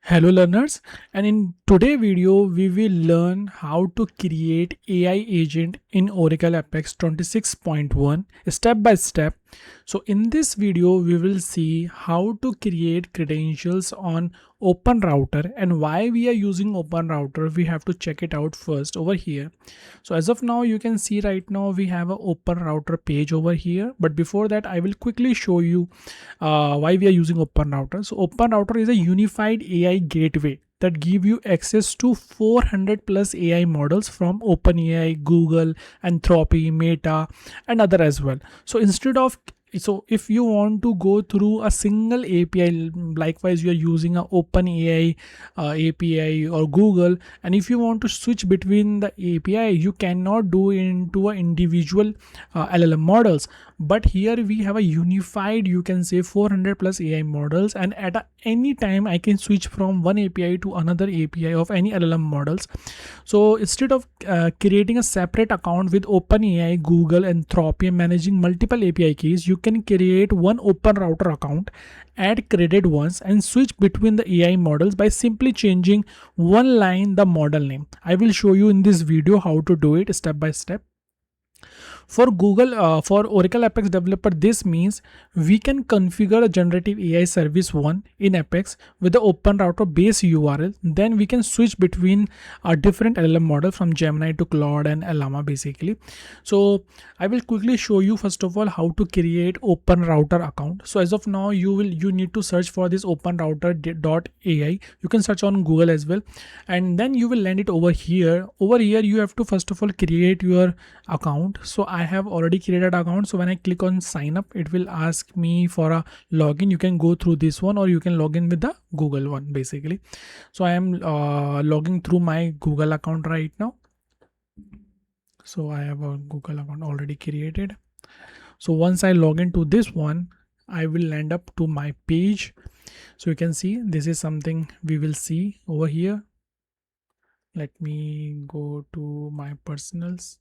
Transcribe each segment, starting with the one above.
Hello learners, and in today video we will learn how to create AI agent in Oracle Apex 26.1 step by step. So in this video we will see how to create credentials on OpenRouter and why we are using OpenRouter. We have to check it out first over here. So as of now you can see right now we have a OpenRouter page over here, but before that I will quickly show you why we are using OpenRouter. So OpenRouter is a unified AI gateway that give you access to 400 plus AI models from OpenAI, Google, Anthropic, Meta, and other as well. So if you want to go through a single API, likewise you are using a OpenAI API or Google, and if you want to switch between the API, you cannot do into a individual LLM models. But here we have a unified, you can say 400 plus AI models, and at any time I can switch from one API to another API of any LLM models. So instead of creating a separate account with OpenAI, Google, and Anthropic and managing multiple API keys, you can create one OpenRouter account, add credit once, and switch between the AI models by simply changing one line the model name. I will show you in this video how to do it step by step. For Oracle Apex Developer, this means we can configure a generative AI service 1 in Apex with the OpenRouter base URL. Then we can switch between a different LLM model from Gemini to Claude and Llama basically. So I will quickly show you first of all how to create OpenRouter account. So as of now, you need to search for this OpenRouter.ai. You can search on Google as well, and then you will land it over here. Over here, you have to first of all create your account. So I have already created an account. So when I click on sign up, it will ask me for a login. You can go through this one or you can log in with the Google one basically. So I am logging through my Google account right now. So I have a Google account already created. So once I log into this one, I will land up to my page. So you can see this is something we will see over here. Let me go to my personals.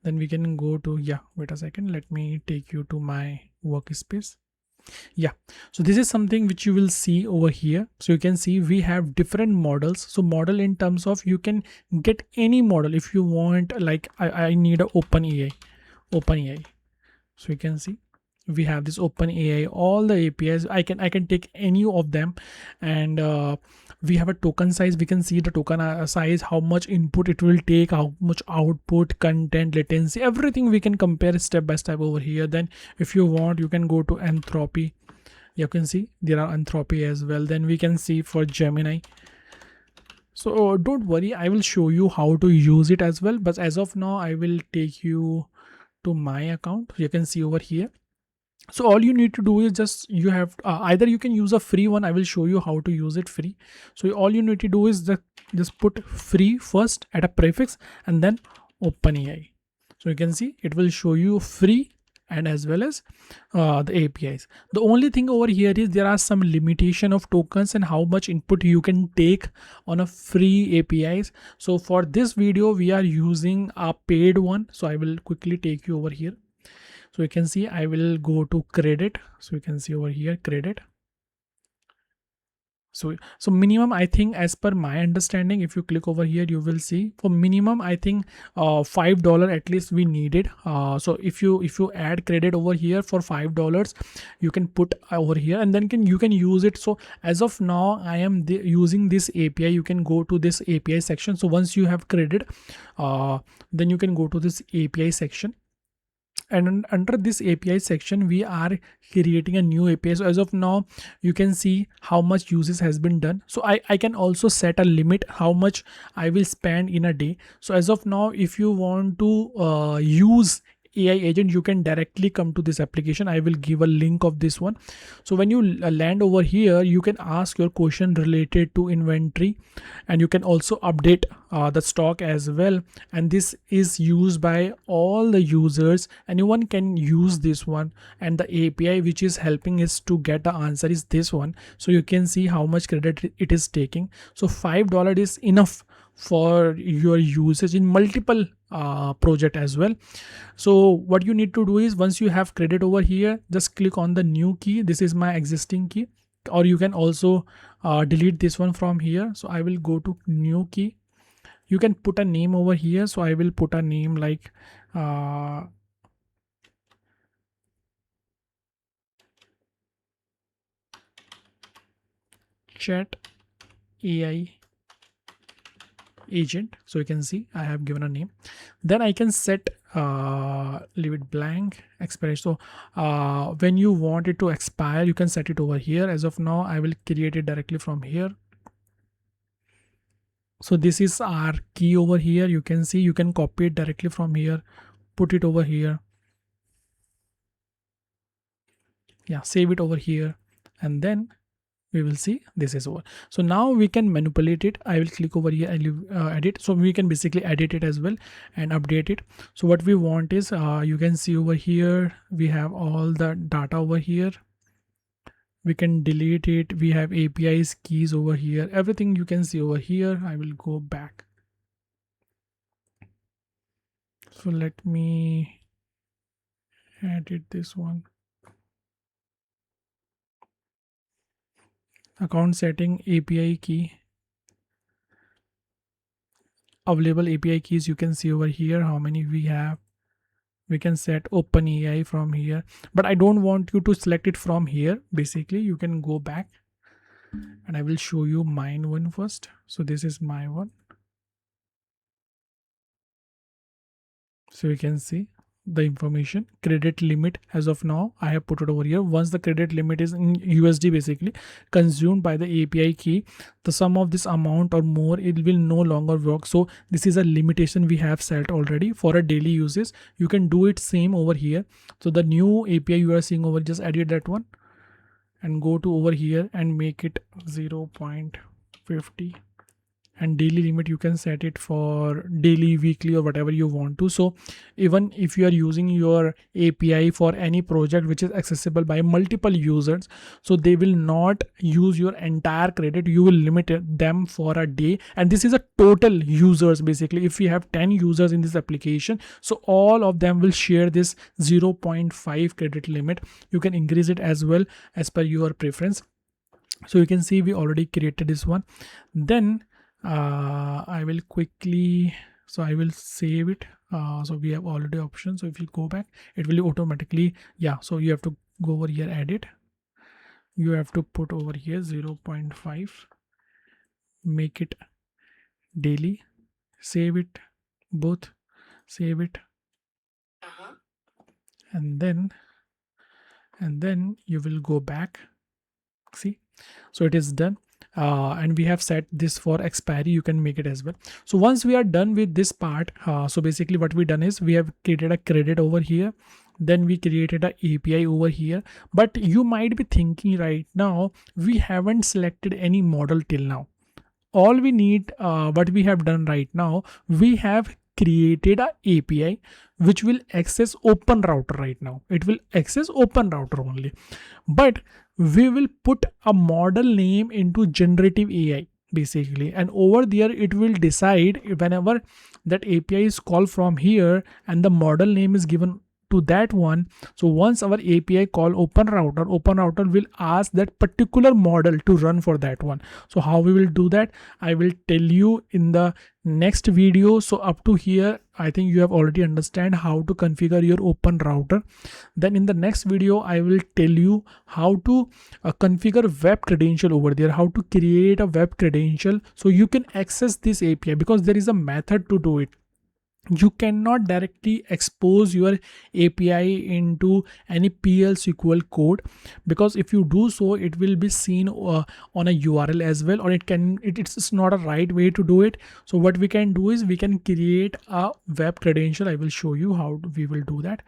Then we can go to, wait a second, let me take you to my workspace. So this is something which you will see over here. So you can see we have different models. So model in terms of you can get any model if you want, like I need a OpenAI. So you can see we have this OpenAI, all the APIs. I can take any of them, and we have a token size. We can see the token size, how much input it will take, how much output, content, latency, everything we can compare step by step over here. Then if you want, you can go to Anthropic. You can see there are Anthropic as well. Then we can see for Gemini. So don't worry, I will show you how to use it as well. But as of now, I will take you to my account. You can see over here. So all you need to do is just you have either you can use a free one. I will show you how to use it free. So all you need to do is just put free first at a prefix and then OpenAI. So you can see it will show you free and as well as the APIs. The only thing over here is there are some limitation of tokens and how much input you can take on a free APIs. So for this video we are using a paid one. So I will quickly take you over here. So you can see I will go to credit. So you can see over here credit. So minimum, I think as per my understanding, if you click over here, you will see for minimum, I think $5 at least we needed. So if you add credit over here for $5, you can put over here and then you can use it. So as of now, I am using this API. You can go to this API section. So once you have credit, then you can go to this API section. And under this API section, we are creating a new API. So as of now, you can see how much uses has been done. So I can also set a limit how much I will spend in a day. So as of now, if you want to use AI agent, you can directly come to this application. I will give a link of this one. So when you land over here, you can ask your question related to inventory, and you can also update the stock as well. And this is used by all the users. Anyone can use this one, and the API which is helping us to get the answer is this one. So you can see how much credit it is taking. So $5 is enough for your usage in multiple project as well. So what you need to do is once you have credit over here, just click on the new key. This is my existing key. or you can also delete this one from here. So I will go to new key. You can put a name over here. So I will put a name like chat AI agent. So you can see I have given a name. Then I can set leave it blank expiration. So when you want it to expire, you can set it over here. As of now, I will create it directly from here. So this is our key over here. You can see you can copy it directly from here, put it over here. Yeah, save it over here, and then we will see this is over. So now we can manipulate it. I will click over here and edit. So we can basically edit it as well and update it. So what we want is you can see over here we have all the data over here. We can delete it. We have APIs, keys over here, everything you can see over here. I will go back. So let me edit this one. Account setting, API key, available API keys. You can see over here how many we have. We can set OpenAI from here, but I don't want you to select it from here. Basically, you can go back and I will show you mine one first. So this is my one. So you can see the information. Credit limit, as of now I have put it over here. Once the credit limit is in USD basically consumed by the API key, the sum of this amount or more, it will no longer work. So this is a limitation we have set already for a daily uses. You can do it same over here. So the new API you are seeing over, just edit that one and go to over here and make it 0.50, and daily limit you can set it for daily, weekly, or whatever you want to. So even if you are using your API for any project which is accessible by multiple users, so they will not use your entire credit. You will limit them for a day, and this is a total users. Basically, if we have 10 users in this application, so all of them will share this 0.5 credit limit. You can increase it as well as per your preference. So you can see we already created this one. Then I will quickly, so I will save it. So we have already options. So if you go back, it will automatically, yeah, so you have to go over here, edit. You have to put over here 0.5, make it daily, save it, both, save it, and then you will go back. See, so it is done. And we have set this for expiry. You can make it as well. So once we are done with this part, so basically what we done is we have created a credit over here, then we created a API over here. But you might be thinking right now, we haven't selected any model till now. All we need, what we have done right now, we have created a API which will access OpenRouter. Right now it will access OpenRouter only, but we will put a model name into generative AI basically, and over there it will decide whenever that API is called from here and the model name is given to that one. So once our API call OpenRouter will ask that particular model to run for that one. So how we will do that, I will tell you in the next video. So up to here, I think you have already understand how to configure your OpenRouter. Then in the next video, I will tell you how to configure web credential over there, how to create a web credential so you can access this API, because there is a method to do it. You cannot directly expose your API into any PL SQL code, because if you do so, it will be seen on a URL as well, or it's not a right way to do it. So what we can do is we can create a web credential. I will show you how we will do that.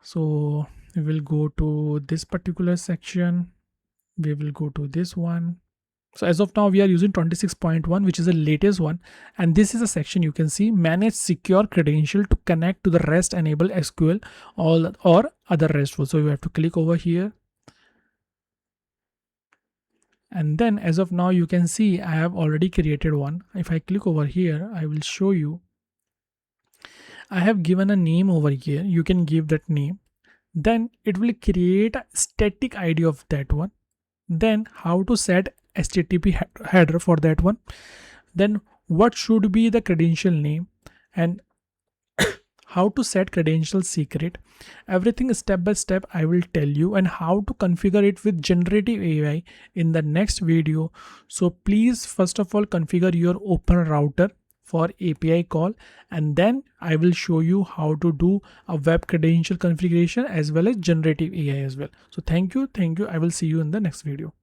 So we will go to this particular section. We will go to this one. So as of now, we are using 26.1, which is the latest one. And this is a section you can see, manage secure credential to connect to the REST enable SQL or other RESTful. So you have to click over here. And then as of now, you can see I have already created one. If I click over here, I will show you. I have given a name over here. You can give that name. Then it will create a static ID of that one. then how to set HTTP header for that one, then what should be the credential name, and how to set credential secret. Everything step by step I will tell you, and how to configure it with generative AI in the next video. So please first of all configure your OpenRouter for API call, and then I will show you how to do a web credential configuration as well as generative AI as well. So thank you. I will see you in the next video.